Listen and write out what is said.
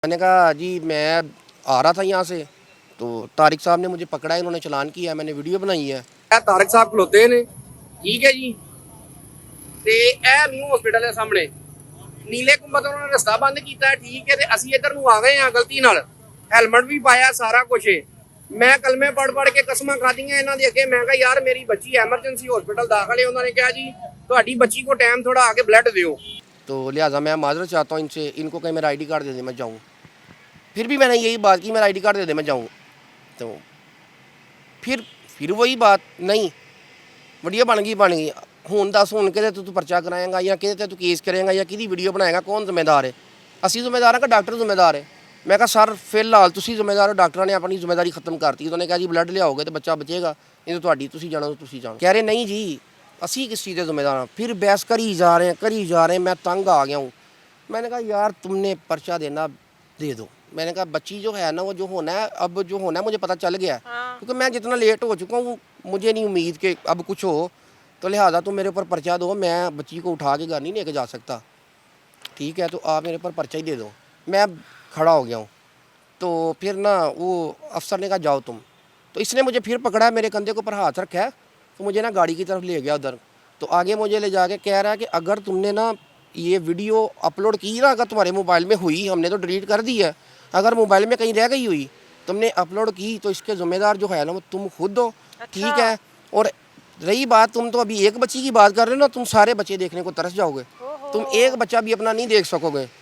मैंने कहा जी मैं आ रहा था यहाँ से, तो तारिक साहब ने मुझे पकड़ा है, इन्होंने चालान किया है, मैंने वीडियो बनाई है। तारिक साहब खलोते ने, ठीक है जी। ਤੇ ਇਹ ਨਿਊ ਹਸਪੀਟਲ ਹੈ ਸਾਹਮਣੇ, ਨੀਲੇ ਕੁੰਭਾ ਤੋਂ ਉਹਨਾਂ ਨੇ ਰਸਤਾ ਬੰਦ ਕੀਤਾ ਹੈ, ਠੀਕ ਹੈ। ਤੇ ਅਸੀਂ ਇੱਧਰ ਨੂੰ ਆ ਗਏ ਆ ਗਲਤੀ ਨਾਲ, ਹੈਲਮਟ ਵੀ ਪਾਇਆ, ਸਾਰਾ ਕੁਝ। ਮੈਂ ਕਲਮੇ ਪੜ ਕੇ ਕਸਮਾਂ ਖਾਧੀਆਂ ਇਹਨਾਂ ਦੇ ਅੱਗੇ। ਮੈਂ ਕਿਹਾ ਯਾਰ ਮੇਰੀ ਬੱਚੀ ਐਮਰਜੈਂਸੀ ਹਸਪੀਟਲ ਦਾਖਲ ਹੈ। ਉਹਨਾਂ ਨੇ ਕਿਹਾ ਜੀ ਤੁਹਾਡੀ ਬੱਚੀ को टाइम थोड़ा आके ब्लड दियो। तो लिहाजा मैं माजरत चाहता हूँ इनसे, इनको कहीं मेरा ID कार्ड दे दे मैं जाऊँ। फिर भी मैंने यही बात की, मेरा ID कार्ड दे दे मैं जाऊँ। तो फिर वही बात नहीं, वीडियो बन गई। ਹੁਣ ਦੱਸ, ਹੁਣ ਕਿਹਦੇ ਤੇ ਤੂੰ ਪਰਚਾ ਕਰਾਏਗਾ ਜਾਂ ਕਿਹਦੇ ਤੇ ਤੂੰ ਕੇਸ ਕਰੇਗਾ ਜਾਂ ਕਿਹਦੀ ਵੀਡੀਓ ਬਣਾਏਗਾ? ਕੌਣ ਜ਼ਿੰਮੇਦਾਰ ਹੈ? ਅਸੀਂ ਜ਼ਿੰਮੇਦਾਰ ਹਾਂ ਕਿ ਡਾਕਟਰ ਜ਼ਿੰਮੇਦਾਰ ਹੈ? ਮੈਂ ਕਿਹਾ ਸਰ ਫਿਲਹਾਲ ਤੁਸੀਂ ਜ਼ਿੰਮੇਦਾਰ ਹੋ, ਡਾਕਟਰਾਂ ਨੇ ਆਪਣੀ ਜ਼ਿੰਮੇਦਾਰੀ ਖਤਮ ਕਰਤੀ। ਉਹਨਾਂ ਨੇ ਕਿਹਾ ਜੀ ਬਲੱਡ ਲਿਆਓਗੇ ਤਾਂ ਬੱਚਾ ਬਚੇਗਾ, ਇਹ ਤਾਂ ਤੁਹਾਡੀ, ਤੁਸੀਂ ਜਾਣੋ ਤੁਸੀਂ ਜਾਣੋ। ਕਹਿ ਰਹੇ ਨਹੀਂ ਜੀ ਅਸੀਂ किस चीज़ के जिम्मेदार हैं। फिर बहस करी जा रहे हैं, मैं तंग आ गया हूँ। मैंने कहा यार तुमने पर्चा देना दे दो। मैंने कहा बच्ची जो है ना, वो जो होना है, अब जो होना है मुझे पता चल गया है। क्योंकि मैं जितना लेट हो चुका हूँ, मुझे नहीं उम्मीद कि अब कुछ हो, तो लिहाजा तुम मेरे ऊपर पर्चा दो। मैं बच्ची को उठा के घर नहीं लेके जा सकता, ठीक है? तो आप मेरे ऊपर पर्चा ही दे दो। मैं खड़ा हो गया हूँ। तो फिर ना वो अफसर ने कहा जाओ तुम। तो इसने मुझे फिर पकड़ा, मेरे कंधे के ऊपर हाथ रखा है, तो मुझे ना गाड़ी की तरफ ले गया उधर। तो आगे मुझे ले जाके कह रहा है कि अगर तुमने ना ये वीडियो अपलोड की ना, अगर तुम्हारे मोबाइल में हुई, हमने तो डिलीट कर दी है, अगर मोबाइल में कहीं रह गई हुई, तुमने अपलोड की, तो इसके ज़िम्मेदार जो है ना वो तुम खुद हो, ठीक है? और रही बात, तुम तो अभी एक बच्ची की बात कर रहे हो ना, तुम सारे बच्चे देखने को तरस जाओगे, तुम एक बच्चा भी अपना नहीं देख सकोगे।